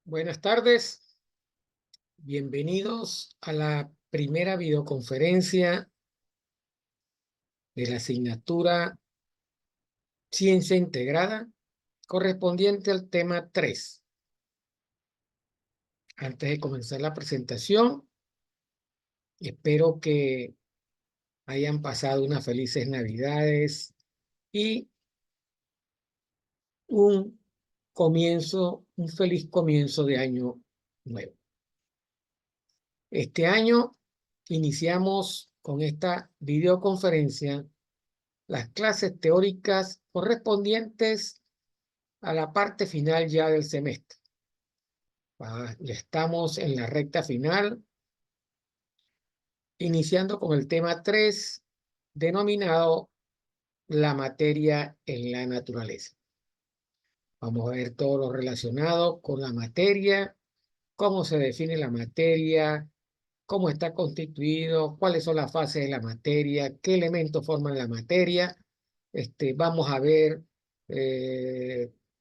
Buenas tardes, bienvenidos a la primera videoconferencia de la asignatura Ciencia Integrada correspondiente al tema 3. Antes de comenzar la presentación, espero que hayan pasado unas felices Navidades y un feliz comienzo de año nuevo. Este año iniciamos con esta videoconferencia las clases teóricas correspondientes a la parte final ya del semestre. Ya estamos en la recta final, iniciando con el tema 3, denominado la materia en la naturaleza. Vamos a ver todo lo relacionado con la materia, cómo se define la materia, cómo está constituido, cuáles son las fases de la materia, qué elementos forman la materia. Vamos a ver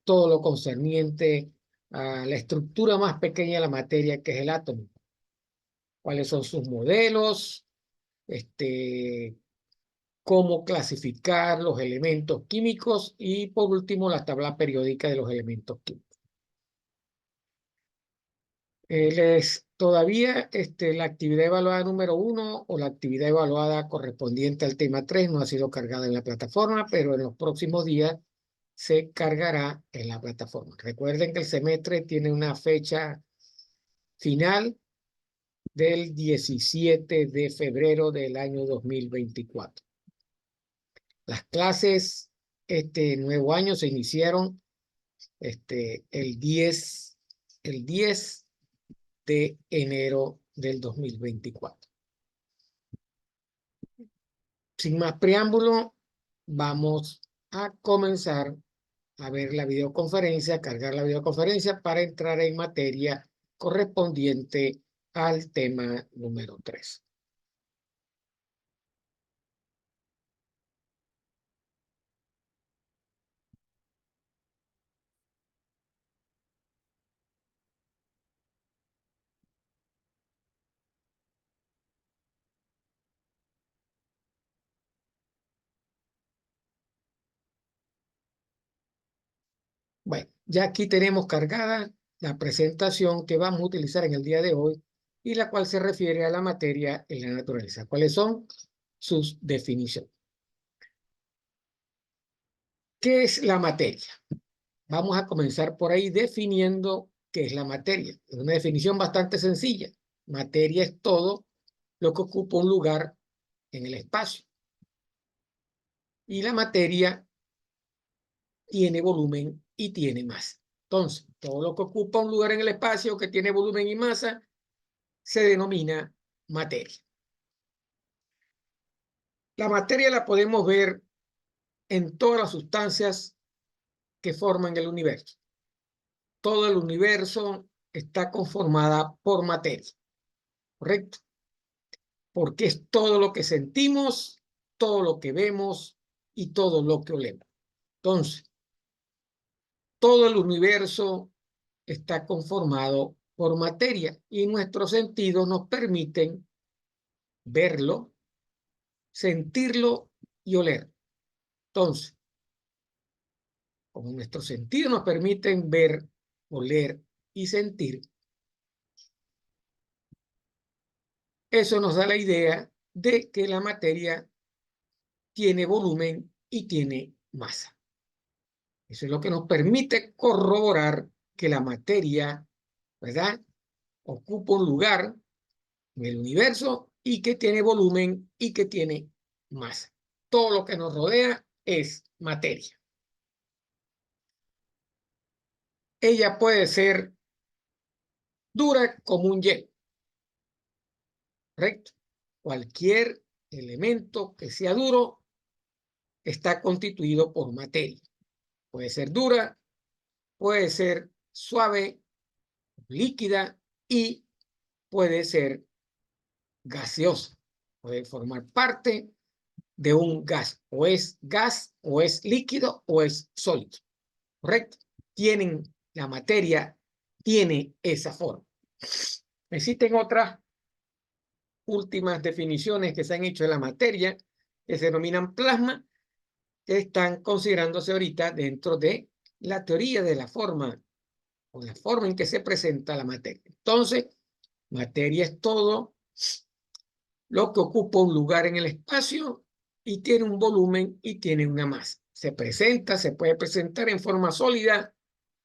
todo lo concerniente a la estructura más pequeña de la materia, que es el átomo. Cuáles son sus modelos, cómo clasificar los elementos químicos y, por último, la tabla periódica de los elementos químicos. Todavía la actividad evaluada número 1 o la actividad evaluada correspondiente al tema 3 no ha sido cargada en la plataforma, pero en los próximos días se cargará en la plataforma. Recuerden que el semestre tiene una fecha final del 17 de febrero del año 2024. Las clases este nuevo año se iniciaron el 10 de enero del 2024. Sin más preámbulo, vamos a comenzar a ver la videoconferencia, cargar la videoconferencia para entrar en materia correspondiente al tema número 3. Bueno, ya aquí tenemos cargada la presentación que vamos a utilizar en el día de hoy y la cual se refiere a la materia en la naturaleza. ¿Cuáles son sus definiciones? ¿Qué es la materia? Vamos a comenzar por ahí definiendo qué es la materia. Es una definición bastante sencilla. Materia es todo lo que ocupa un lugar en el espacio. Y la materia tiene volumen y tiene masa. Entonces, todo lo que ocupa un lugar en el espacio que tiene volumen y masa se denomina materia. La materia la podemos ver en todas las sustancias que forman el universo. Todo el universo está conformada por materia, ¿correcto? Porque es todo lo que sentimos, todo lo que vemos y todo lo que olemos. Entonces, todo el universo está conformado por materia y nuestros sentidos nos permiten verlo, sentirlo y oler. Entonces, como nuestros sentidos nos permiten ver, oler y sentir, eso nos da la idea de que la materia tiene volumen y tiene masa. Eso es lo que nos permite corroborar que la materia, ¿verdad?, ocupa un lugar en el universo y que tiene volumen y que tiene masa. Todo lo que nos rodea es materia. Ella puede ser dura como un hielo, ¿correcto? Cualquier elemento que sea duro está constituido por materia. Puede ser dura, puede ser suave, líquida y puede ser gaseosa. Puede formar parte de un gas. O es líquido o es sólido. ¿Correcto? Tienen la materia, tiene esa forma. Existen otras últimas definiciones que se han hecho de la materia, que se denominan plasma, que están considerándose ahorita dentro de la teoría de la forma o la forma en que se presenta la materia. Entonces, materia es todo lo que ocupa un lugar en el espacio y tiene un volumen y tiene una masa. Se puede presentar en forma sólida,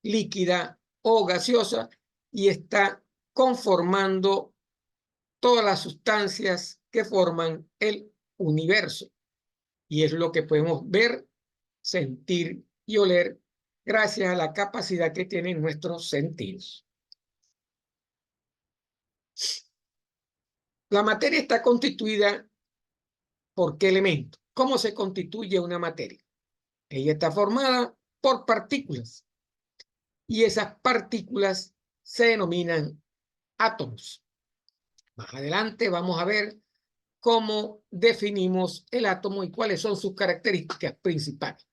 líquida o gaseosa y está conformando todas las sustancias que forman el universo. Y es lo que podemos ver, sentir y oler gracias a la capacidad que tienen nuestros sentidos. La materia está constituida por ¿qué elemento? ¿Cómo se constituye una materia? Ella está formada por partículas y esas partículas se denominan átomos. Más adelante vamos a ver cómo definimos el átomo y cuáles son sus características principales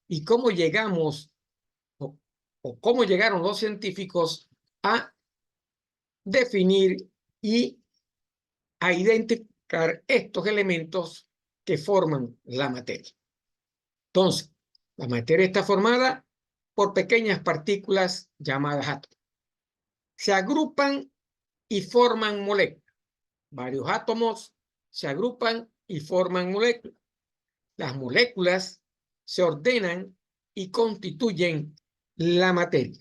y cómo llegamos o cómo llegaron los científicos a definir y a identificar estos elementos que forman la materia. Entonces, la materia está formada por pequeñas partículas llamadas átomos. Se agrupan y forman moléculas. Varios átomos se agrupan y forman moléculas. Las moléculas se ordenan y constituyen la materia.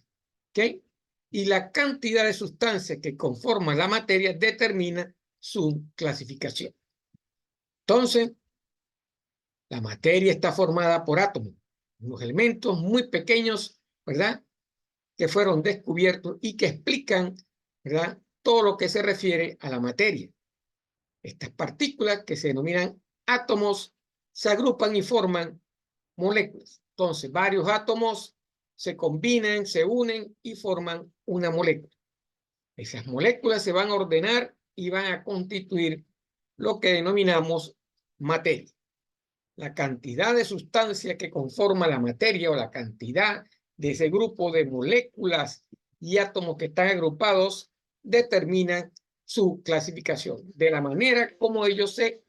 ¿Ok? Y la cantidad de sustancias que conforman la materia determina su clasificación. Entonces, la materia está formada por átomos, unos elementos muy pequeños, ¿verdad?, que fueron descubiertos y que explican, ¿verdad?, todo lo que se refiere a la materia. Estas partículas, que se denominan átomos, se agrupan y forman moléculas. Entonces, varios átomos se combinan, se unen y forman una molécula. Esas moléculas se van a ordenar y van a constituir lo que denominamos materia. La cantidad de sustancia que conforma la materia o la cantidad de ese grupo de moléculas y átomos que están agrupados determinan su clasificación. De la manera como ellos se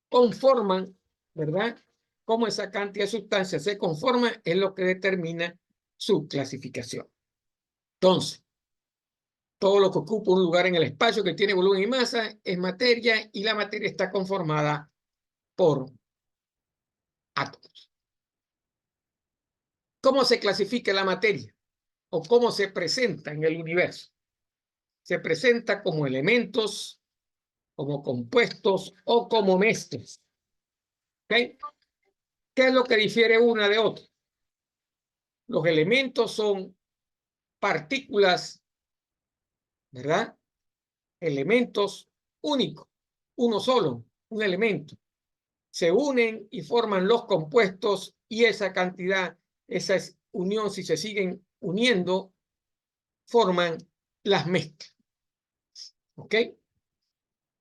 conforman, ¿verdad? Cómo esa cantidad de sustancias se conforma es lo que determina su clasificación. Entonces, todo lo que ocupa un lugar en el espacio que tiene volumen y masa es materia y la materia está conformada por átomos. ¿Cómo se clasifica la materia o cómo se presenta en el universo? Se presenta como elementos, como compuestos o como mezclas. ¿Okay? ¿Qué es lo que difiere una de otra? Los elementos son partículas, ¿verdad? Elementos únicos, uno solo, un elemento. Se unen y forman los compuestos y esa cantidad, esa unión, si se siguen uniendo, forman las mezclas. ¿Ok?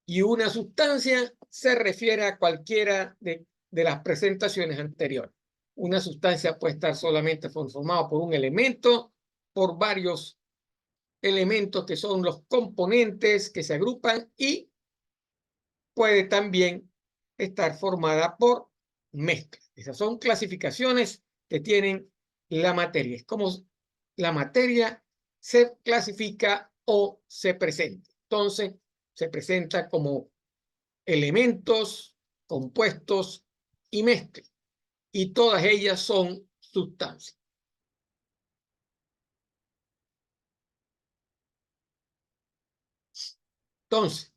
Y una sustancia se refiere a cualquiera de las presentaciones anteriores. Una sustancia puede estar solamente formada por un elemento, por varios elementos que son los componentes que se agrupan y puede también estar formada por mezclas. Esas son clasificaciones que tienen la materia. Es como la materia se clasifica o se presenta. Entonces, se presenta como elementos, compuestos y mezclas. Y todas ellas son sustancias. Entonces,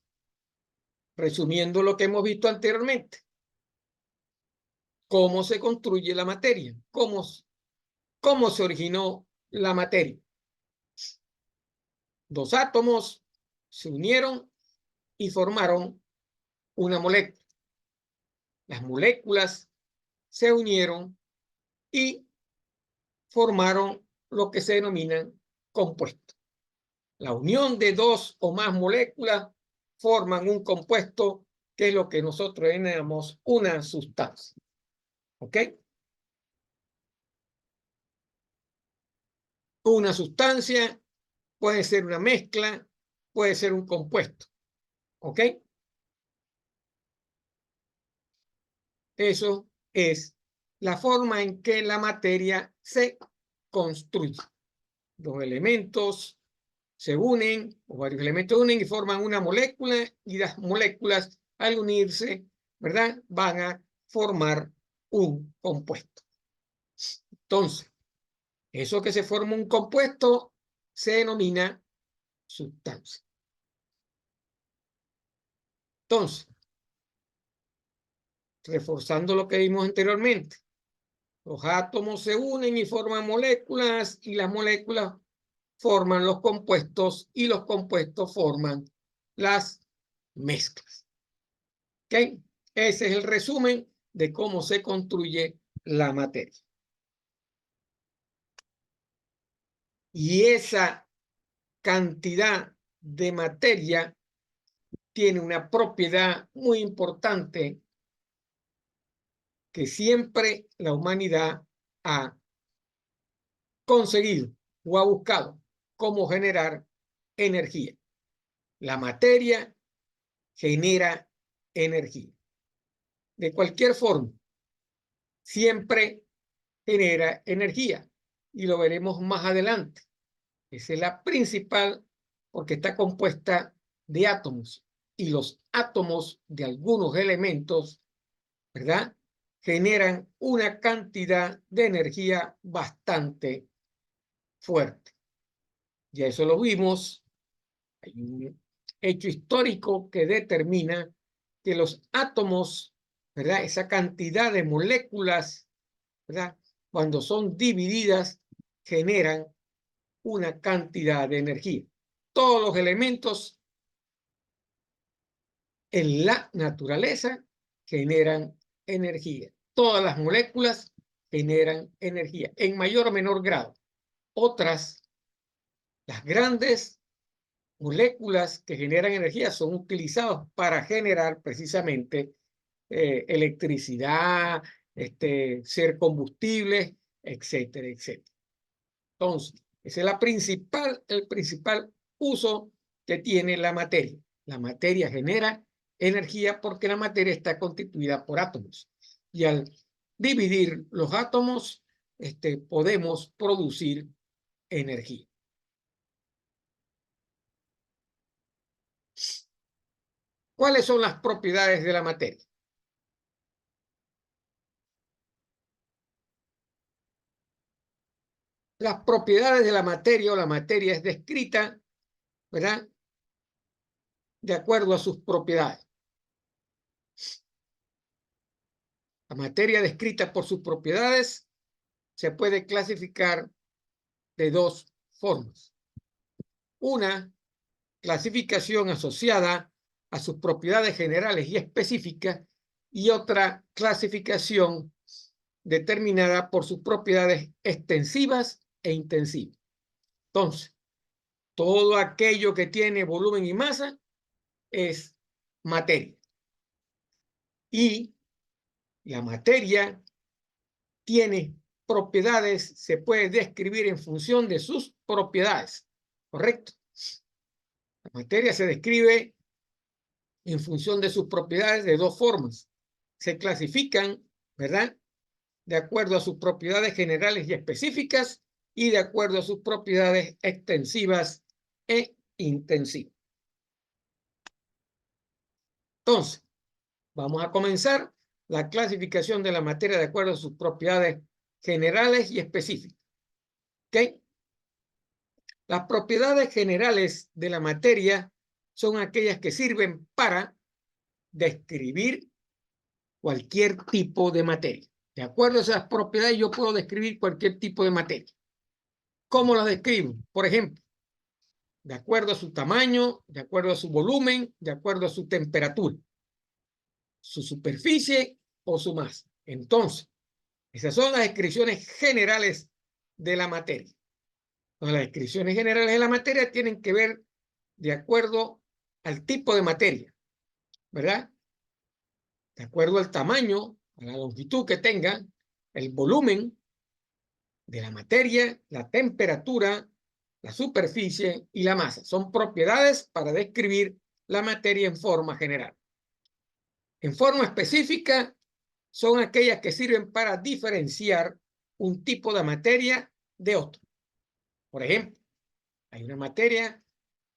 resumiendo lo que hemos visto anteriormente, ¿cómo se construye la materia? ¿Cómo se originó la materia? Dos átomos se unieron y formaron una molécula. Las moléculas se unieron y formaron lo que se denominan compuestos. La unión de dos o más moléculas forman un compuesto que es lo que nosotros denominamos una sustancia. ¿Ok? Una sustancia puede ser una mezcla, puede ser un compuesto. ¿Ok? Eso es la forma en que la materia se construye. Los elementos se unen, o varios elementos se unen y forman una molécula, y las moléculas, al unirse, ¿verdad?, van a formar un compuesto. Entonces, eso que se forma un compuesto se denomina sustancia. Entonces, reforzando lo que vimos anteriormente, los átomos se unen y forman moléculas, y las moléculas forman los compuestos, y los compuestos forman las mezclas. ¿Ok? Ese es el resumen de cómo se construye la materia. Y esa cantidad de materia tiene una propiedad muy importante que siempre la humanidad ha conseguido o ha buscado: cómo generar energía. La materia genera energía. De cualquier forma, siempre genera energía, y lo veremos más adelante. Esa es la principal, porque está compuesta de átomos, y los átomos de algunos elementos, ¿verdad?, generan una cantidad de energía bastante fuerte. Ya eso lo vimos. Hay un hecho histórico que determina que los átomos, ¿verdad?, esa cantidad de moléculas, ¿verdad?, cuando son divididas, generan una cantidad de energía. Todos los elementos en la naturaleza generan energía. Todas las moléculas generan energía, en mayor o menor grado. Otras, las grandes moléculas que generan energía, son utilizadas para generar precisamente electricidad, ser combustibles, etcétera, etcétera. Entonces, ese es el principal uso que tiene la materia. La materia genera energía porque la materia está constituida por átomos. Y al dividir los átomos, podemos producir energía. ¿Cuáles son las propiedades de la materia? Las propiedades de la materia, o la materia, es descrita, ¿verdad?, de acuerdo a sus propiedades. La materia descrita por sus propiedades se puede clasificar de dos formas. Una clasificación asociada a sus propiedades generales y específicas, y otra clasificación determinada por sus propiedades extensivas e intensivas. Entonces, todo aquello que tiene volumen y masa es materia. Y la materia tiene propiedades, se puede describir en función de sus propiedades, ¿correcto? La materia se describe en función de sus propiedades de dos formas. Se clasifican, ¿verdad?, de acuerdo a sus propiedades generales y específicas, y de acuerdo a sus propiedades extensivas e intensivas. Entonces, vamos a comenzar la clasificación de la materia de acuerdo a sus propiedades generales y específicas. ¿Ok? Las propiedades generales de la materia son aquellas que sirven para describir cualquier tipo de materia. De acuerdo a esas propiedades, yo puedo describir cualquier tipo de materia. ¿Cómo las describo? Por ejemplo, de acuerdo a su tamaño, de acuerdo a su volumen, de acuerdo a su temperatura, su superficie o su masa. Entonces, esas son las descripciones generales de la materia. Entonces, las descripciones generales de la materia tienen que ver de acuerdo al tipo de materia, ¿verdad? De acuerdo al tamaño, a la longitud que tenga, el volumen, de la materia, la temperatura, la superficie y la masa. Son propiedades para describir la materia en forma general. En forma específica, son aquellas que sirven para diferenciar un tipo de materia de otro. Por ejemplo, hay una materia,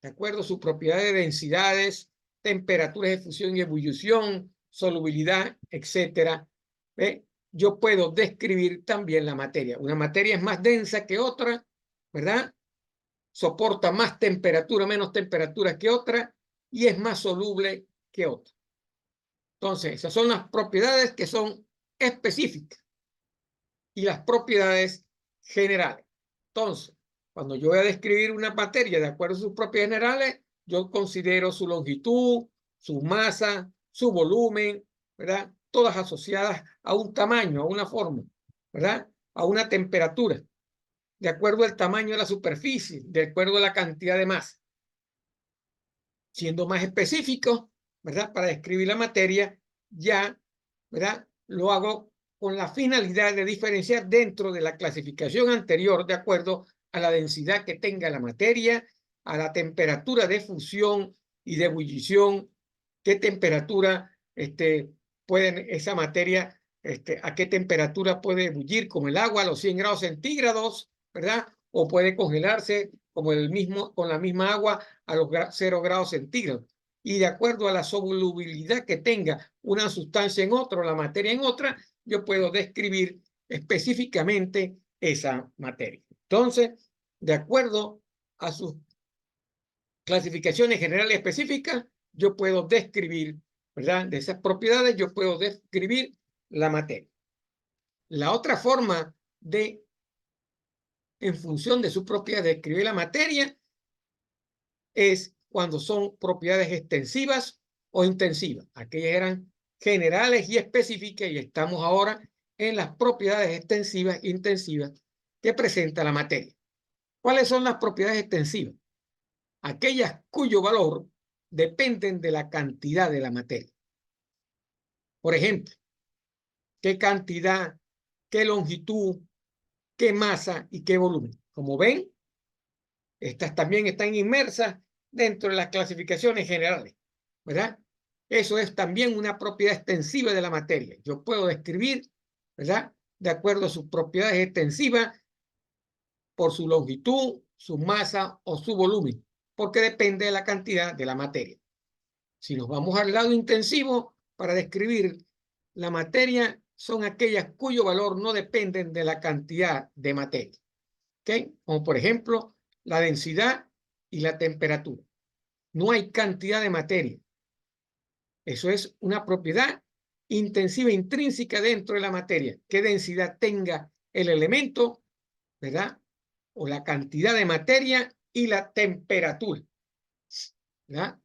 de acuerdo a sus propiedades de densidades, temperaturas de fusión y ebullición, solubilidad, etcétera. Yo puedo describir también la materia. Una materia es más densa que otra, ¿verdad? Soporta más temperatura, menos temperatura que otra y es más soluble que otra. Entonces, esas son las propiedades que son específicas y las propiedades generales. Entonces, cuando yo voy a describir una materia de acuerdo a sus propiedades generales, yo considero su longitud, su masa, su volumen, ¿verdad? Todas asociadas a un tamaño, a una forma, ¿verdad? A una temperatura, de acuerdo al tamaño de la superficie, de acuerdo a la cantidad de masa. Siendo más específico, ¿verdad? Para describir la materia, ya, ¿verdad? Lo hago con la finalidad de diferenciar dentro de la clasificación anterior de acuerdo a la densidad que tenga la materia, a la temperatura de fusión y de ebullición, qué temperatura puede esa materia, a qué temperatura puede ebullir como el agua a los 100 grados centígrados, ¿verdad? O puede congelarse como con la misma agua a los 0 grados centígrados. Y de acuerdo a la solubilidad que tenga una sustancia en otra o la materia en otra, yo puedo describir específicamente esa materia. Entonces, de acuerdo a sus clasificaciones generales específicas, yo puedo describir, ¿verdad? De esas propiedades, yo puedo describir la materia. La otra forma de, en función de su propiedad, de describir la materia es cuando son propiedades extensivas o intensivas. Aquellas eran generales y específicas y estamos ahora en las propiedades extensivas e intensivas que presenta la materia. ¿Cuáles son las propiedades extensivas? Aquellas cuyo valor dependen de la cantidad de la materia. Por ejemplo, qué cantidad, qué longitud, qué masa y qué volumen. Como ven, estas también están inmersas dentro de las clasificaciones generales, ¿verdad? Eso es también una propiedad extensiva de la materia. Yo puedo describir, ¿verdad? De acuerdo a sus propiedades extensivas por su longitud, su masa o su volumen, porque depende de la cantidad de la materia. Si nos vamos al lado intensivo, para describir la materia, son aquellas cuyo valor no dependen de la cantidad de materia. ¿Ok? Como por ejemplo, la densidad y la temperatura. No hay cantidad de materia. Eso es una propiedad intensiva intrínseca dentro de la materia. ¿Qué densidad tenga el elemento, ¿verdad? O la cantidad de materia y la temperatura, ¿verdad?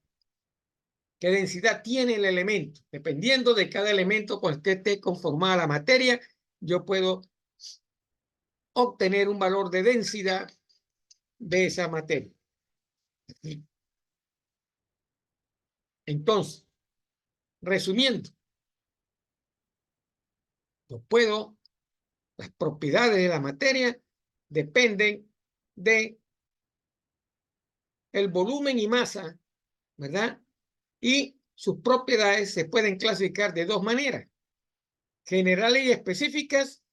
¿Qué densidad tiene el elemento? Dependiendo de cada elemento con el que esté conformada la materia, yo puedo obtener un valor de densidad de esa materia. Entonces, resumiendo, las propiedades de la materia dependen de el volumen y masa, ¿verdad? Y sus propiedades se pueden clasificar de dos maneras: generales y específicas,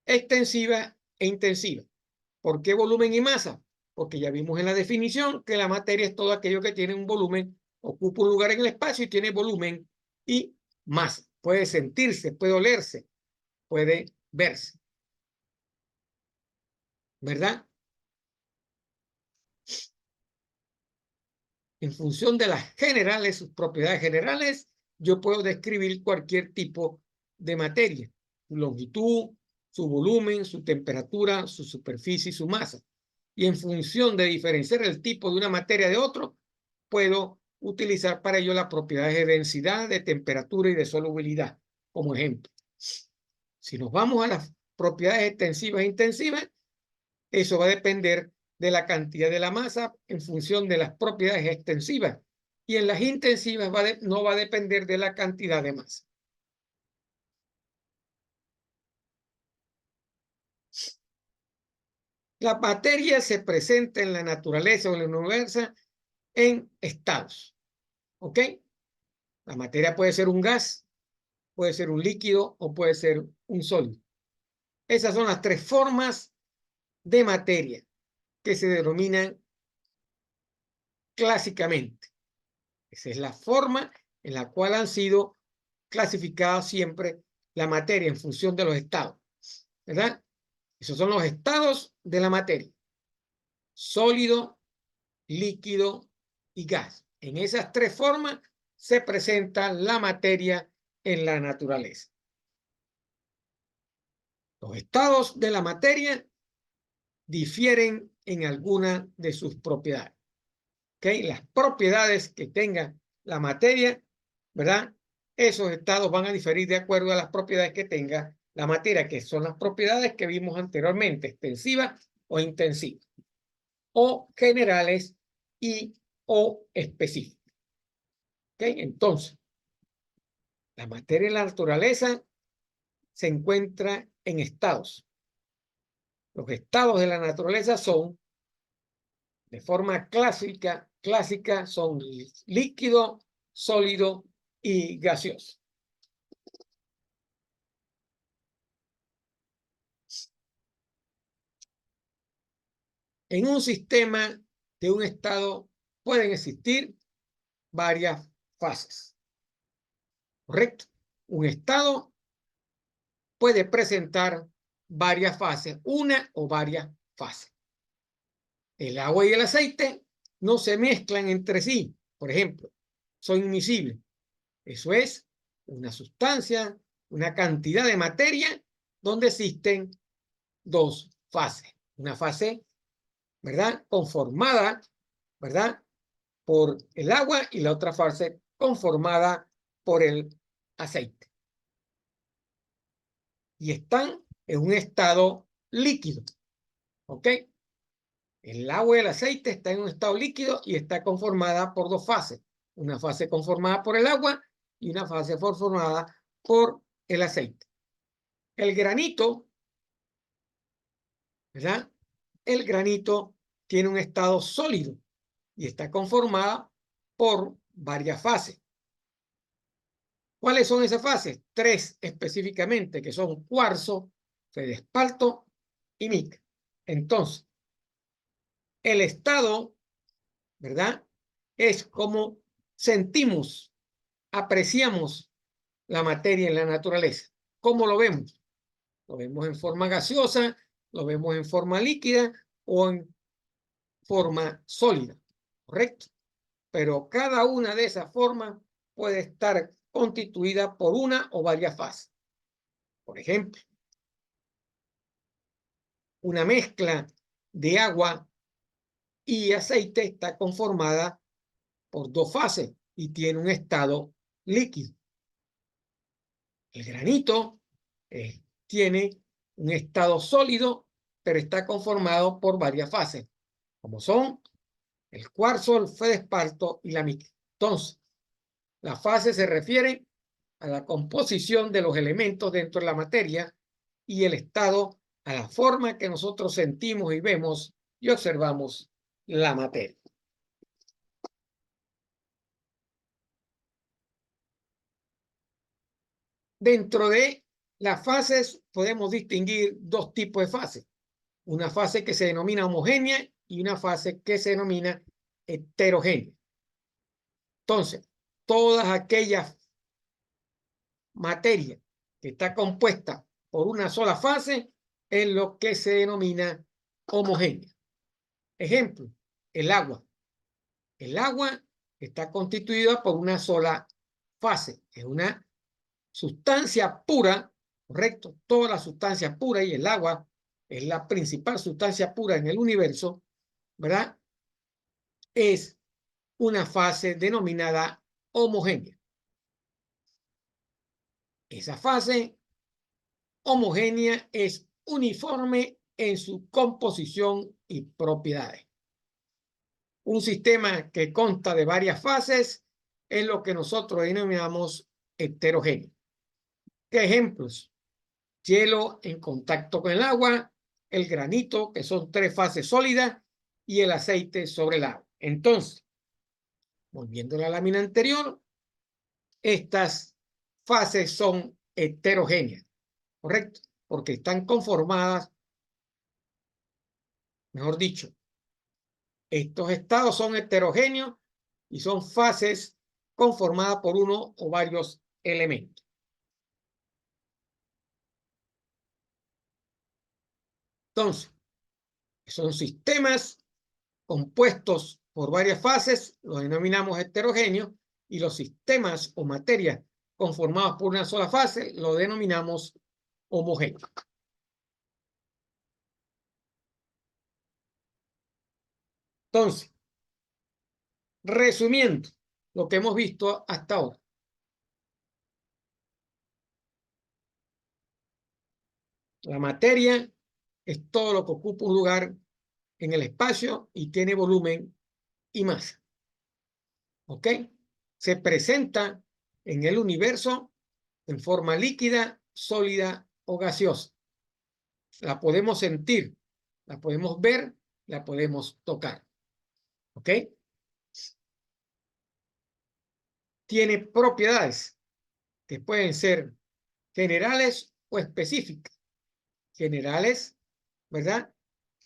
extensivas e intensivas. ¿Por qué volumen y masa? Porque ya vimos en la definición que la materia es todo aquello que tiene un volumen, ocupa un lugar en el espacio y tiene volumen y masa. Puede sentirse, puede olerse, puede verse, ¿verdad? En función de las generales, sus propiedades generales, yo puedo describir cualquier tipo de materia: su longitud, su volumen, su temperatura, su superficie y su masa. Y en función de diferenciar el tipo de una materia de otro, puedo utilizar para ello las propiedades de densidad, de temperatura y de solubilidad, como ejemplo. Si nos vamos a las propiedades extensivas e intensivas, eso va a depender de la cantidad de la masa en función de las propiedades extensivas. Y en las intensivas no va a depender de la cantidad de masa. La materia se presenta en la naturaleza o en el universo en estados. ¿Ok? La materia puede ser un gas, puede ser un líquido o puede ser un sólido. Esas son las tres formas de materia que se denominan clásicamente. Esa es la forma en la cual han sido clasificadas siempre la materia en función de los estados, ¿verdad? Esos son los estados de la materia: sólido, líquido y gas. En esas tres formas se presenta la materia en la naturaleza. Los estados de la materia difieren en alguna de sus propiedades. ¿Okay? Las propiedades que tenga la materia, ¿verdad? Esos estados van a diferir de acuerdo a las propiedades que tenga la materia, que son las propiedades que vimos anteriormente: extensivas o intensivas, o generales y o específicas. ¿Okay? Entonces, la materia en la naturaleza se encuentra en estados. Los estados de la naturaleza son, de forma clásica son líquido, sólido y gaseoso. En un sistema de un estado pueden existir varias fases. ¿Correcto? Un estado puede presentar varias fases, una o varias fases. El agua y el aceite no se mezclan entre sí. Por ejemplo, son inmiscibles. Eso es una sustancia, una cantidad de materia donde existen dos fases. Una fase, ¿verdad?, conformada, ¿verdad?, por el agua, y la otra fase conformada por el aceite. Y están en un estado líquido. ¿Ok? El agua y el aceite están en un estado líquido y está conformada por dos fases. Una fase conformada por el agua y una fase conformada por el aceite. El granito, ¿verdad? El granito tiene un estado sólido y está conformada por varias fases. ¿Cuáles son esas fases? Tres específicamente, que son cuarzo, feldespato y mica. Entonces, el estado, ¿verdad?, es como sentimos, apreciamos la materia en la naturaleza. ¿Cómo lo vemos? Lo vemos en forma gaseosa, lo vemos en forma líquida o en forma sólida, ¿correcto? Pero cada una de esas formas puede estar constituida por una o varias fases. Por ejemplo, una mezcla de agua y aceite está conformada por dos fases y tiene un estado líquido. El granito tiene un estado sólido, pero está conformado por varias fases, como son el cuarzo, el feldespato y la mica. Entonces, las fases se refieren a la composición de los elementos dentro de la materia, y el estado a la forma que nosotros sentimos y vemos y observamos la materia. Dentro de las fases podemos distinguir dos tipos de fases: una fase que se denomina homogénea y una fase que se denomina heterogénea. Entonces, todas aquellas materias que está compuesta por una sola fase es lo que se denomina homogénea. Ejemplo, el agua. El agua está constituida por una sola fase, es una sustancia pura, ¿correcto? Toda la sustancia pura, y el agua es la principal sustancia pura en el universo, ¿verdad?, es una fase denominada homogénea. Esa fase homogénea es uniforme en su composición y propiedades. Un sistema que consta de varias fases es lo que nosotros denominamos heterogéneo. ¿Qué ejemplos? Hielo en contacto con el agua el granito, que son 3 fases sólidas, y el aceite sobre el agua. Entonces, volviendo a la lámina anterior, estas fases son heterogéneas, ¿correcto? Porque están conformadas, mejor dicho, estos estados son heterogéneos y son fases conformadas por uno o varios elementos. Entonces, son sistemas compuestos por varias fases, los denominamos heterogéneos, y los sistemas o materias conformados por una sola fase, lo denominamos homogéneos. Entonces, resumiendo lo que hemos visto hasta ahora. La materia es todo lo que ocupa un lugar en el espacio y tiene volumen y masa. ¿Ok? Se presenta en el universo en forma líquida, sólida o gaseosa. La podemos sentir, la podemos ver, la podemos tocar. ¿Ok? Tiene propiedades que pueden ser generales o específicas. Generales, ¿verdad?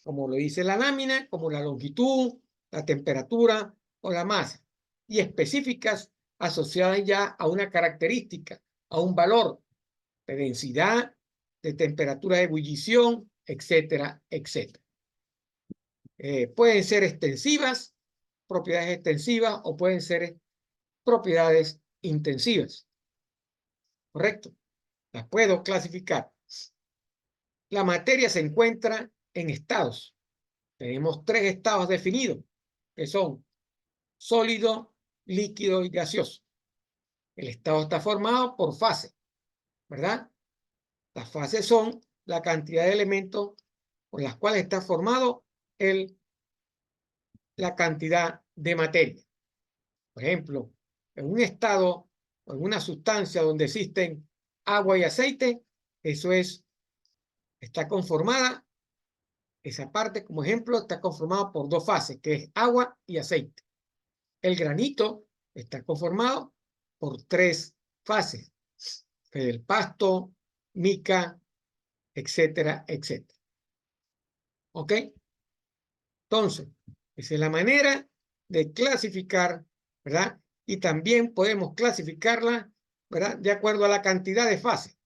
Como lo dice la lámina, como la longitud, la temperatura o la masa. Y específicas asociadas ya a una característica, a un valor de densidad, de temperatura de ebullición, etcétera, etcétera. Pueden ser extensivas, propiedades extensivas, o pueden ser propiedades intensivas. ¿Correcto? Las puedo clasificar. La materia se encuentra en estados. Tenemos 3 estados definidos, que son sólido, líquido y gaseoso. El estado está formado por fases, ¿verdad? Las fases son la cantidad de elementos con las cuales está formado la cantidad de materia. Por ejemplo, en un estado o en una sustancia donde existen agua y aceite, eso está conformada, esa parte, como ejemplo, está conformada por 2 fases, que es agua y aceite. El granito está conformado por 3 fases, el pasto, mica, etcétera, etcétera. ¿Ok? Entonces, esa es la manera de clasificar, ¿verdad? Y también podemos clasificarla, ¿verdad? De acuerdo a la cantidad de fases.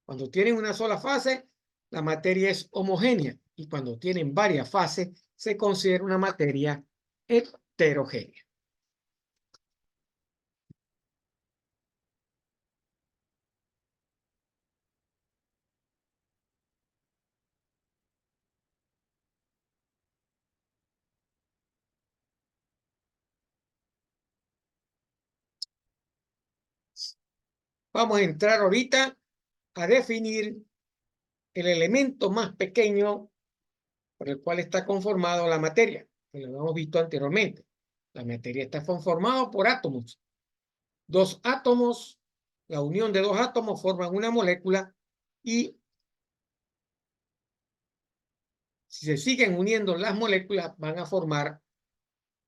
Cuando tienen una sola fase, la materia es homogénea, y cuando tienen varias fases, se considera una materia heterogénea. Vamos a entrar ahorita a definir el elemento más pequeño por el cual está conformado la materia, que lo hemos visto anteriormente. La materia está conformada por átomos. 2 átomos, la unión de 2 átomos forman una molécula, y si se siguen uniendo las moléculas van a formar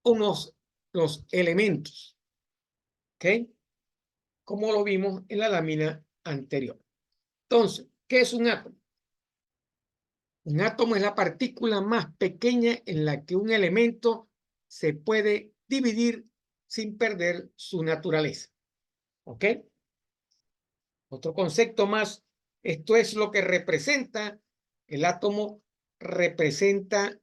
los elementos. ¿Ok? Como lo vimos en la lámina anterior. Entonces, ¿qué es un átomo? Un átomo es la partícula más pequeña en la que un elemento se puede dividir sin perder su naturaleza. ¿Ok? Otro concepto más, esto es lo que representa, el átomo representa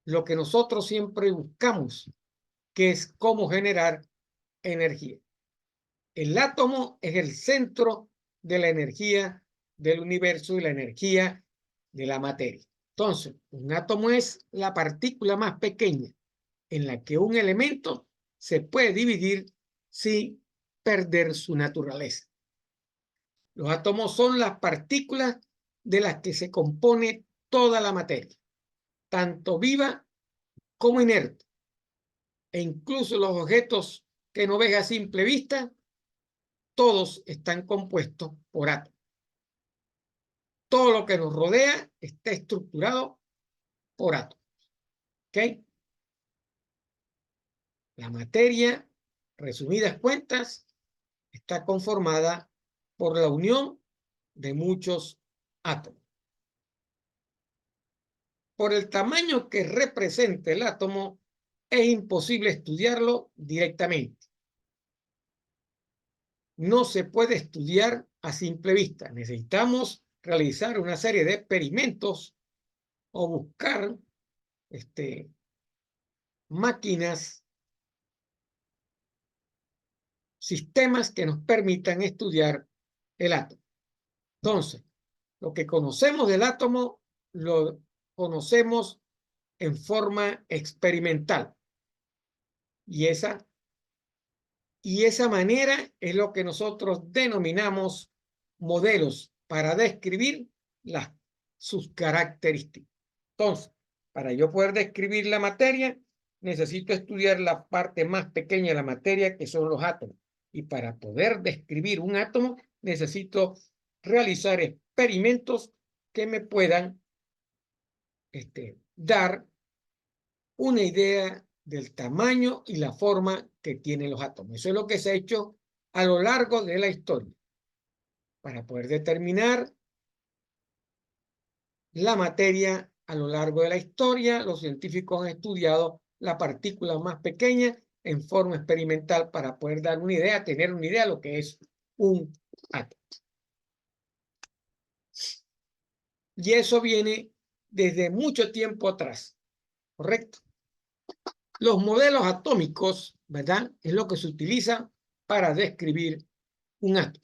lo que nosotros siempre buscamos, que es cómo generar energía. El átomo es el centro de la energía del universo y la energía de la materia. Entonces, un átomo es la partícula más pequeña en la que un elemento se puede dividir sin perder su naturaleza. Los átomos son las partículas de las que se compone toda la materia, tanto viva como inerte, e incluso los objetos que no ves a simple vista, todos están compuestos por átomos. todo lo que nos rodea está estructurado por átomos. ¿Ok? La materia, resumidas cuentas, está conformada por la unión de muchos átomos. Por el tamaño que representa el átomo, es imposible estudiarlo directamente. No se puede estudiar a simple vista. Necesitamos realizar una serie de experimentos o buscar máquinas, sistemas que nos permitan estudiar el átomo. Entonces, lo que conocemos del átomo lo conocemos en forma experimental. Y esa manera es lo que nosotros denominamos modelos para describir sus características. Entonces, para yo poder describir la materia, necesito estudiar la parte más pequeña de la materia, que son los átomos. Y para poder describir un átomo, necesito realizar experimentos que me puedan dar una idea del tamaño y la forma que tienen los átomos. Eso es lo que se ha hecho a lo largo de la historia para poder determinar la materia. A lo largo de la historia, los científicos han estudiado la partícula más pequeña en forma experimental para poder dar una idea, tener una idea de lo que es un átomo. Y eso viene desde mucho tiempo atrás, ¿correcto? Los modelos atómicos, ¿verdad? Es lo que se utiliza para describir un átomo.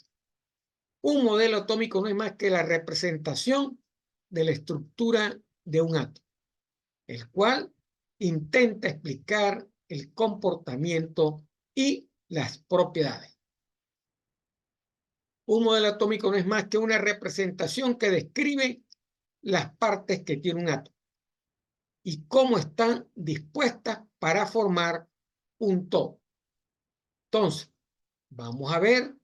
Un modelo atómico no es más que la representación de la estructura de un átomo, el cual intenta explicar el comportamiento y las propiedades. Un modelo atómico no es más que una representación que describe las partes que tiene un átomo y cómo están dispuestas para formar un todo. Entonces, vamos a ver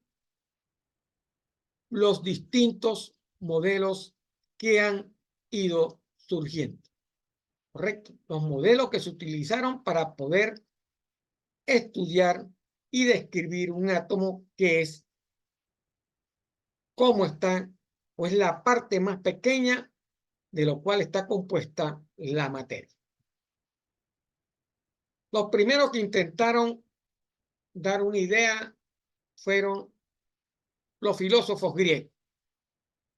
los distintos modelos que han ido surgiendo. ¿Correcto? Los modelos que se utilizaron para poder estudiar y describir un átomo, que es cómo está, pues la parte más pequeña de lo cual está compuesta la materia. Los primeros que intentaron dar una idea fueron los filósofos griegos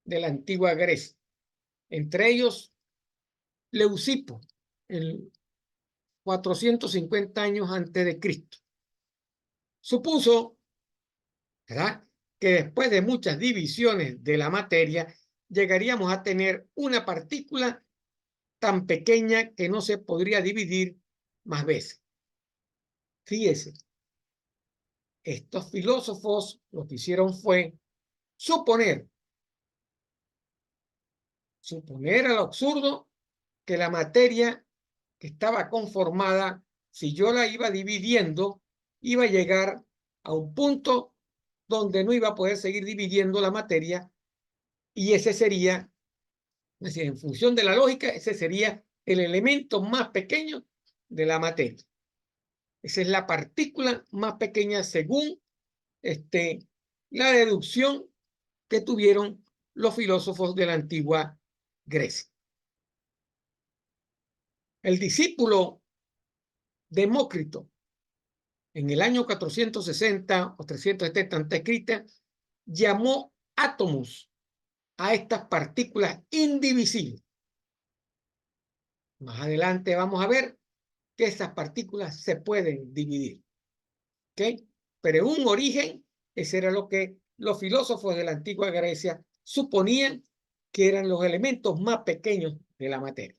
de la antigua Grecia, entre ellos Leucipo, el 450 años antes de Cristo. Supuso, ¿verdad?, que después de muchas divisiones de la materia, llegaríamos a tener una partícula tan pequeña que no se podría dividir más veces. Fíjese, estos filósofos lo que hicieron fue suponer a lo absurdo que la materia que estaba conformada, si yo la iba dividiendo, iba a llegar a un punto donde no iba a poder seguir dividiendo la materia, y ese sería, es decir, en función de la lógica, ese sería el elemento más pequeño de la materia. Esa es la partícula más pequeña según la deducción que tuvieron los filósofos de la antigua Grecia. El discípulo Demócrito, en el año 460 o 370 a.C., llamó átomos a estas partículas indivisibles. Más adelante vamos a ver que esas partículas se pueden dividir. ¿Ok? Pero en un origen, ese era lo que los filósofos de la antigua Grecia suponían que eran los elementos más pequeños de la materia.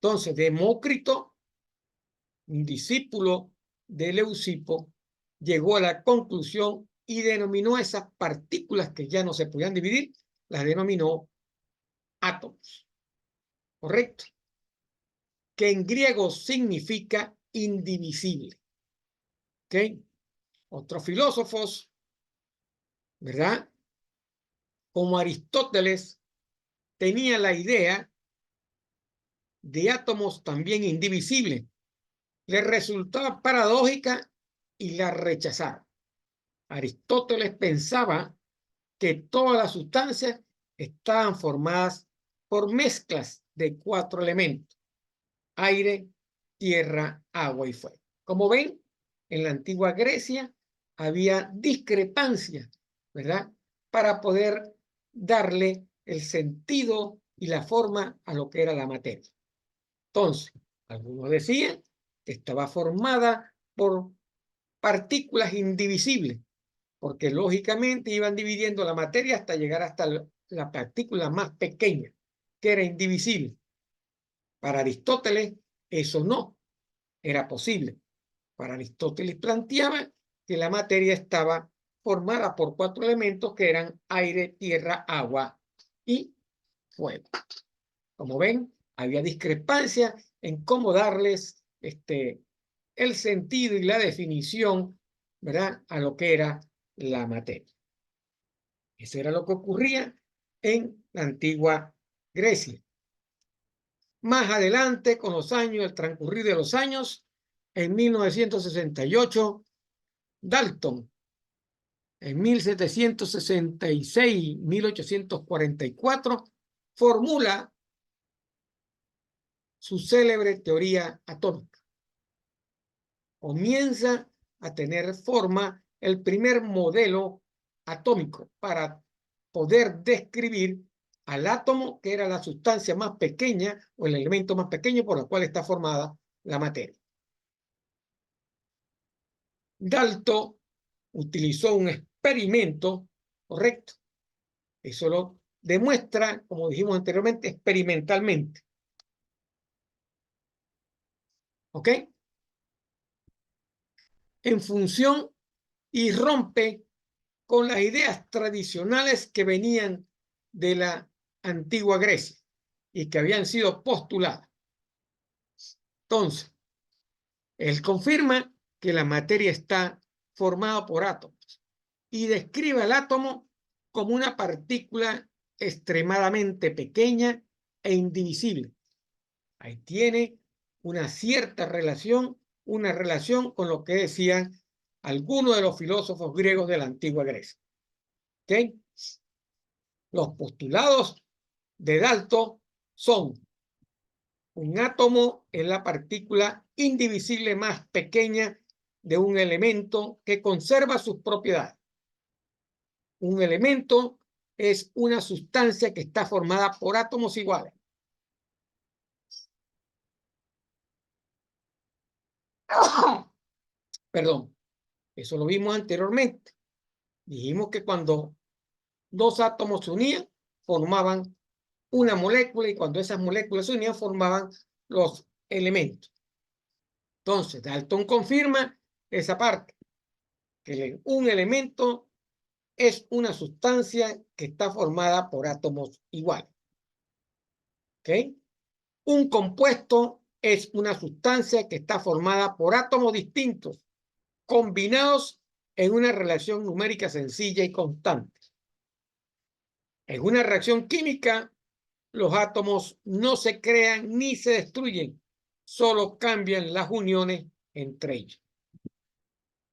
Entonces, Demócrito, un discípulo de Leucipo, llegó a la conclusión y denominó a esas partículas que ya no se podían dividir, las denominó átomos. ¿Correcto? Que en griego significa indivisible. ¿Ok? Otros filósofos, ¿verdad?, como Aristóteles tenía la idea de átomos también indivisibles, le resultaba paradójica y la rechazaron. Aristóteles pensaba que todas las sustancias estaban formadas por mezclas de 4 elementos: aire, tierra, agua y fuego. Como ven, en la antigua Grecia había discrepancias, ¿verdad?, para poder darle el sentido y la forma a lo que era la materia. Entonces, algunos decían que estaba formada por partículas indivisibles, porque lógicamente iban dividiendo la materia hasta llegar hasta la partícula más pequeña, que era indivisible. Para Aristóteles eso no era posible. Para Aristóteles planteaba que la materia estaba formada por 4 elementos que eran aire, tierra, agua y fuego. Como ven, había discrepancia en cómo darles el sentido y la definición, ¿verdad?, a lo que era la materia. Eso era lo que ocurría en la antigua Grecia. Más adelante, con los años, el transcurrir de los años, en 1968, Dalton, en 1766-1844, formula su célebre teoría atómica. Comienza a tener forma el primer modelo atómico para poder describir al átomo, que era la sustancia más pequeña o el elemento más pequeño por el cual está formada la materia. Dalton utilizó un experimento, correcto. Eso lo demuestra, como dijimos anteriormente, experimentalmente. ¿Ok? En función y rompe con las ideas tradicionales que venían de la antigua Grecia y que habían sido postuladas. Entonces, él confirma que la materia está formada por átomos y describe al átomo como una partícula extremadamente pequeña e indivisible. Ahí tiene una cierta relación, una relación con lo que decían algunos de los filósofos griegos de la antigua Grecia. ¿Okay? Los postulados de Dalton son: un átomo es la partícula indivisible más pequeña de un elemento que conserva sus propiedades. Un elemento es una sustancia que está formada por átomos iguales. Perdón, eso lo vimos anteriormente. Dijimos que cuando 2 átomos se unían, formaban una molécula, y cuando esas moléculas se unían, formaban los elementos. Entonces, Dalton confirma esa parte, que un elemento es una sustancia que está formada por átomos iguales. ¿Ok? Un compuesto es una sustancia que está formada por átomos distintos, combinados en una relación numérica sencilla y constante. En una reacción química, los átomos no se crean ni se destruyen, solo cambian las uniones entre ellos.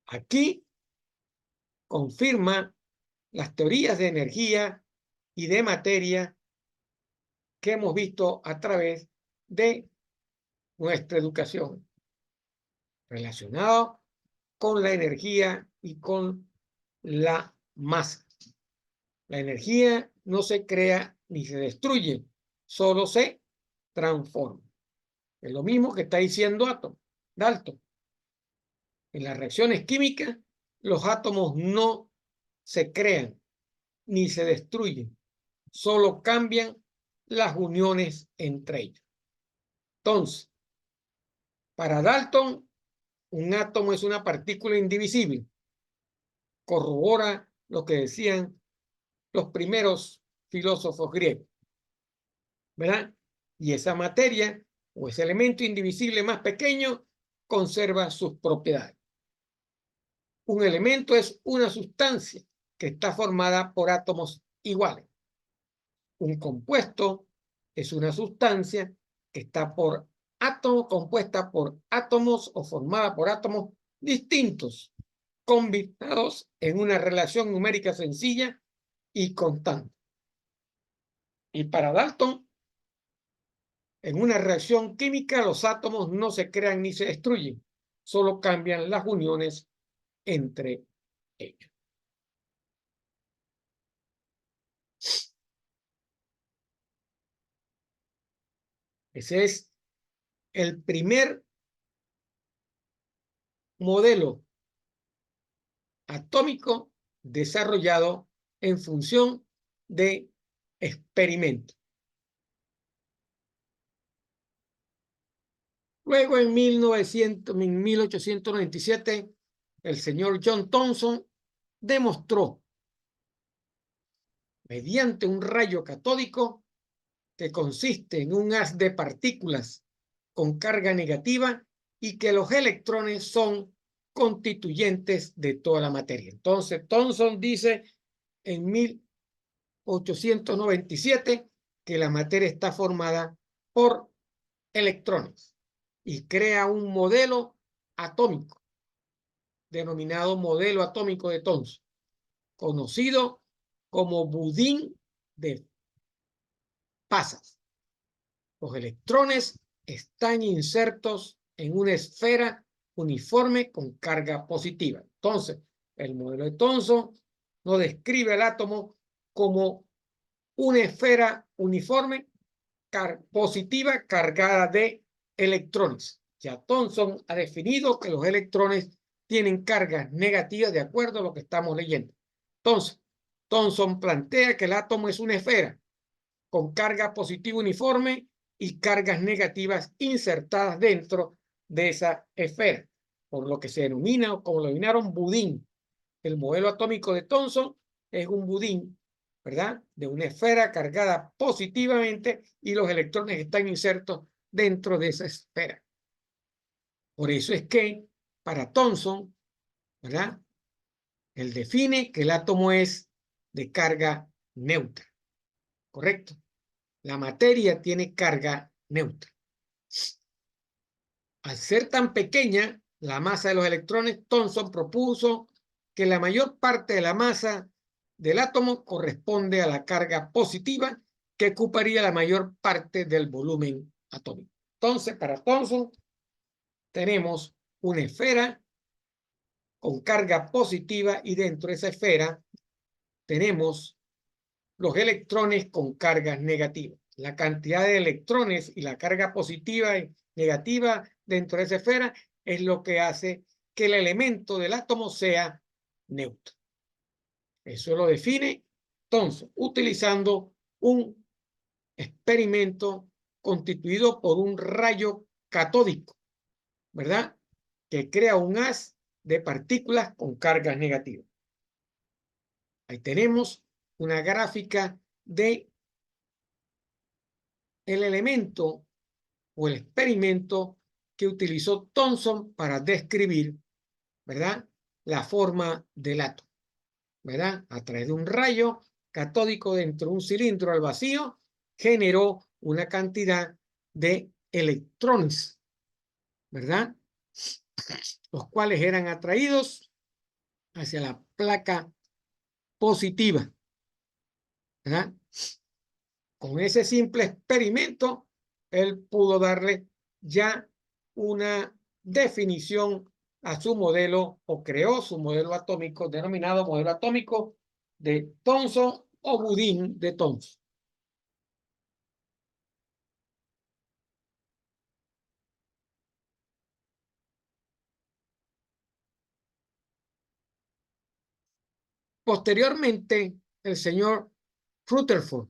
Aquí confirma las teorías de energía y de materia que hemos visto a través de nuestra educación, relacionado con la energía y con la masa. La energía no se crea ni se destruye, solo se transforma. Es lo mismo que está diciendo Dalton. En las reacciones químicas, los átomos no se crean ni se destruyen, solo cambian las uniones entre ellos. Entonces, para Dalton, un átomo es una partícula indivisible. Corrobora lo que decían los primeros filósofos griegos, ¿verdad? Y esa materia o ese elemento indivisible más pequeño conserva sus propiedades. Un elemento es una sustancia que está formada por átomos iguales. Un compuesto es una sustancia que está compuesta por átomos o formada por átomos distintos, combinados en una relación numérica sencilla y constante. Y para Dalton, en una reacción química, los átomos no se crean ni se destruyen, solo cambian las uniones entre ellos. Ese es el primer modelo atómico desarrollado en función de experimento. Luego, en 1897, el señor John Thomson demostró, mediante un rayo catódico, que consiste en un haz de partículas con carga negativa y que los electrones son constituyentes de toda la materia. Entonces, Thomson dice en 1897 que la materia está formada por electrones y crea un modelo atómico denominado modelo atómico de Thomson, conocido como budín de pasas. Los electrones están insertos en una esfera uniforme con carga positiva. Entonces, el modelo de Thomson nos describe el átomo como una esfera uniforme positiva cargada de electrones. Ya Thomson ha definido que los electrones tienen cargas negativas de acuerdo a lo que estamos leyendo. Entonces, Thomson plantea que el átomo es una esfera con carga positiva uniforme y cargas negativas insertadas dentro de esa esfera, por lo que se denomina, o como lo denominaron, budín. El modelo atómico de Thomson es un budín, ¿verdad?, de una esfera cargada positivamente y los electrones están insertos dentro de esa esfera. Por eso es que para Thomson, ¿verdad?, él define que el átomo es de carga neutra. ¿Correcto? La materia tiene carga neutra. Al ser tan pequeña la masa de los electrones, Thomson propuso que la mayor parte de la masa del átomo corresponde a la carga positiva que ocuparía la mayor parte del volumen atómico. Entonces, para Thomson tenemos una esfera con carga positiva y dentro de esa esfera tenemos los electrones con cargas negativas. La cantidad de electrones y la carga positiva y negativa dentro de esa esfera es lo que hace que el elemento del átomo sea neutro. Eso lo define Thomson utilizando un experimento constituido por un rayo catódico, ¿verdad?, que crea un haz de partículas con cargas negativas. Ahí tenemos una gráfica de el elemento o el experimento que utilizó Thomson para describir, ¿verdad?, la forma del átomo, ¿verdad? A través de un rayo catódico dentro de un cilindro al vacío, generó una cantidad de electrones, ¿verdad?, los cuales eran atraídos hacia la placa positiva, ¿verdad? Con ese simple experimento, él pudo darle ya una definición a su modelo, o creó su modelo atómico denominado modelo atómico de Thomson o budín de Thomson. Posteriormente, el señor Rutherford,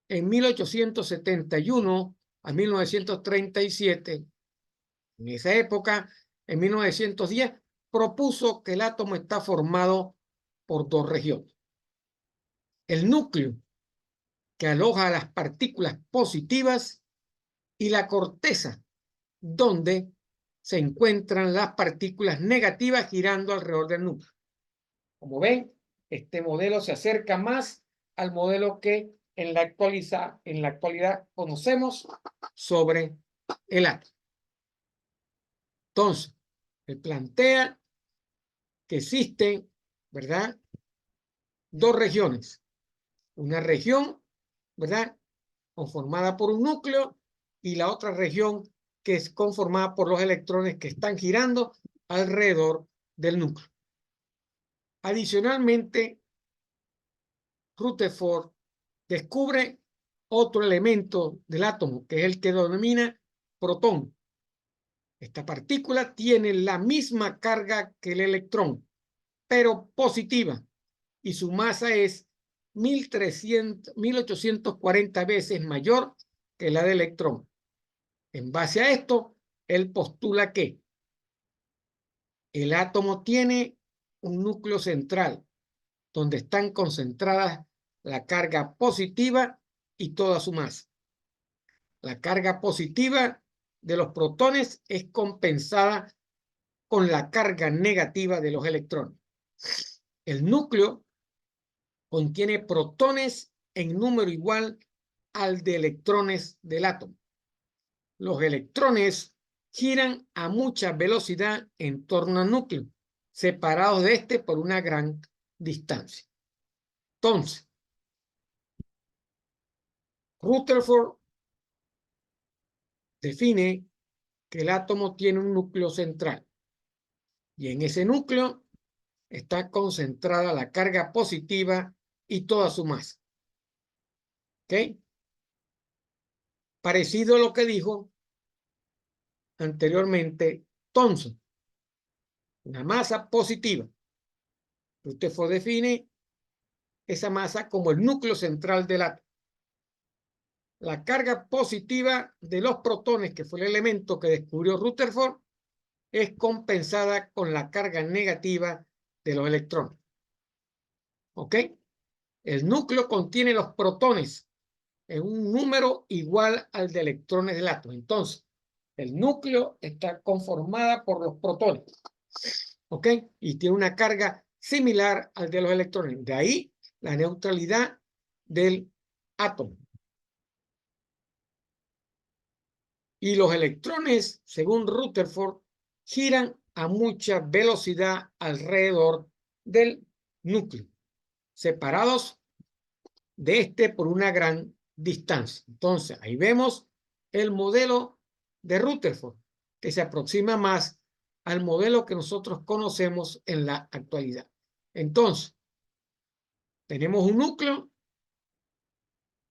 en 1871 a 1937, en esa época, en 1910, propuso que el átomo está formado por dos regiones. El núcleo, que aloja las partículas positivas, y la corteza, donde se encuentran las partículas negativas girando alrededor del núcleo. Como ven, este modelo se acerca más al modelo que en la actualidad conocemos sobre el átomo. Entonces, él plantea que existen, ¿verdad?, dos regiones. Una región, ¿verdad?, conformada por un núcleo, y la otra región que es conformada por los electrones que están girando alrededor del núcleo. Adicionalmente, Rutherford descubre otro elemento del átomo, que es el que denomina protón. Esta partícula tiene la misma carga que el electrón, pero positiva, y su masa es 1840 veces mayor que la del electrón. En base a esto, él postula que el átomo tiene un núcleo central donde están concentradas la carga positiva y toda su masa. La carga positiva de los protones es compensada con la carga negativa de los electrones. El núcleo contiene protones en número igual al de electrones del átomo. Los electrones giran a mucha velocidad en torno al núcleo, separados de este por una gran distancia. Entonces, Rutherford define que el átomo tiene un núcleo central, y en ese núcleo está concentrada la carga positiva y toda su masa. ¿Ok? Parecido a lo que dijo anteriormente Thomson. Una masa positiva. Rutherford define esa masa como el núcleo central del átomo. La carga positiva de los protones, que fue el elemento que descubrió Rutherford, es compensada con la carga negativa de los electrones. ¿Ok? El núcleo contiene los protones en un número igual al de electrones del átomo. Entonces, el núcleo está conformada por los protones. ¿Ok? Y tiene una carga similar al de los electrones. De ahí la neutralidad del átomo. Y los electrones, según Rutherford, giran a mucha velocidad alrededor del núcleo, separados de este por una gran distancia. Entonces, ahí vemos el modelo de Rutherford, que se aproxima más al modelo que nosotros conocemos en la actualidad. Entonces, tenemos un núcleo,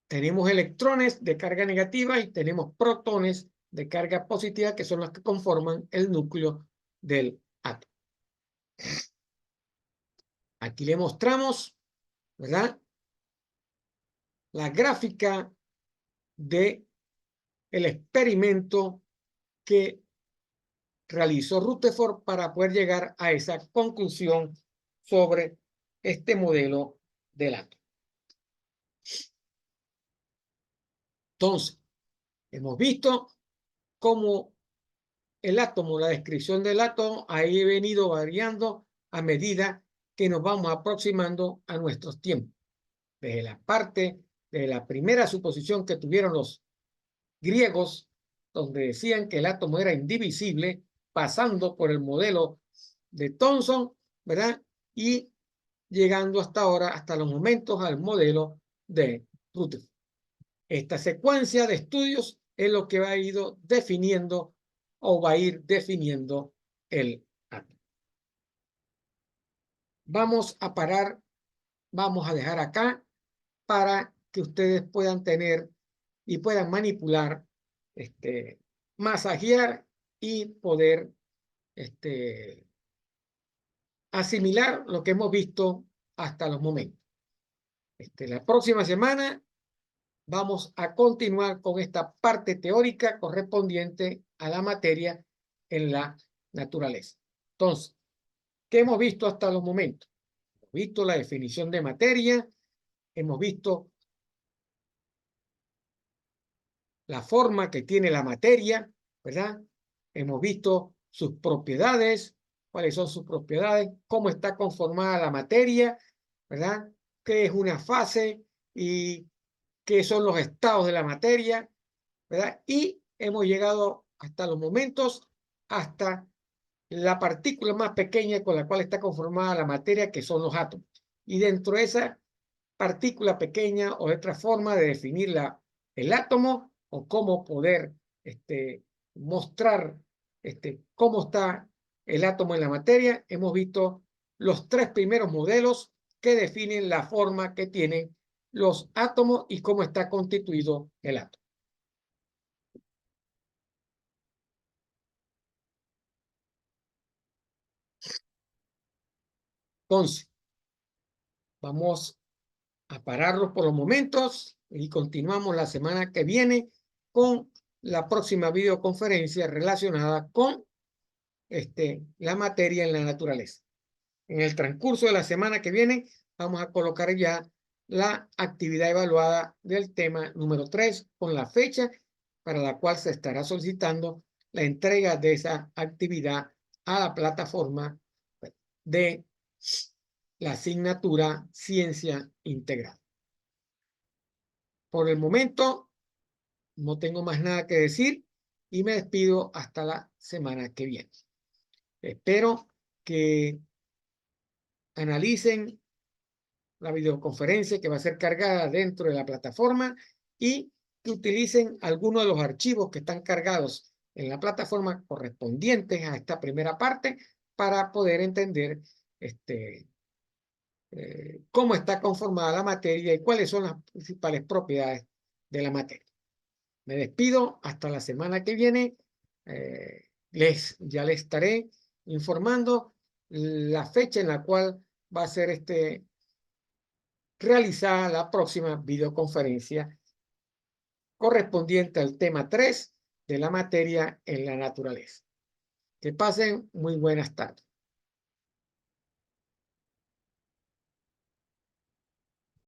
tenemos electrones de carga negativa y tenemos protones de carga positiva, que son los que conforman el núcleo del átomo. Aquí le mostramos, ¿verdad?, la gráfica de el experimento que realizó Rutherford para poder llegar a esa conclusión sobre este modelo del átomo. Entonces, hemos visto cómo el átomo, la descripción del átomo, ha venido variando a medida que nos vamos aproximando a nuestros tiempos. Desde la parte de la primera suposición que tuvieron los griegos, donde decían que el átomo era indivisible, pasando por el modelo de Thomson, ¿verdad?, y llegando hasta ahora, hasta los momentos, al modelo de Rutherford. Esta secuencia de estudios es lo que va a ir definiendo o va a ir definiendo el átomo. Vamos a parar, vamos a dejar acá para que ustedes puedan tener y puedan manipular, masajear y poder asimilar lo que hemos visto hasta los momentos. La próxima semana vamos a continuar con esta parte teórica correspondiente a la materia en la naturaleza. Entonces, ¿qué hemos visto hasta los momentos? Hemos visto la definición de materia, hemos visto la forma que tiene la materia, ¿verdad? Hemos visto sus propiedades, cuáles son sus propiedades, cómo está conformada la materia, ¿verdad? ¿Qué es una fase y qué son los estados de la materia, ¿verdad? Y hemos llegado hasta los momentos, hasta la partícula más pequeña con la cual está conformada la materia, que son los átomos. Y dentro de esa partícula pequeña o otra forma de definir el átomo o cómo poder mostrar cómo está el átomo en la materia, hemos visto los tres primeros modelos que definen la forma que tienen los átomos y cómo está constituido el átomo. Entonces, vamos a pararlos por los momentos y continuamos la semana que viene con la próxima videoconferencia relacionada con la materia en la naturaleza. En el transcurso de la semana que viene vamos a colocar ya la actividad evaluada del tema número 3 con la fecha para la cual se estará solicitando la entrega de esa actividad a la plataforma de la asignatura Ciencia Integral. Por el momento no tengo más nada que decir y me despido hasta la semana que viene. Espero que analicen la videoconferencia que va a ser cargada dentro de la plataforma y que utilicen algunos de los archivos que están cargados en la plataforma correspondientes a esta primera parte para poder entender cómo está conformada la materia y cuáles son las principales propiedades de la materia. Me despido hasta la semana que viene. Ya les estaré informando la fecha en la cual va a ser realizada la próxima videoconferencia correspondiente al tema 3 de la materia en la naturaleza. Que pasen muy buenas tardes.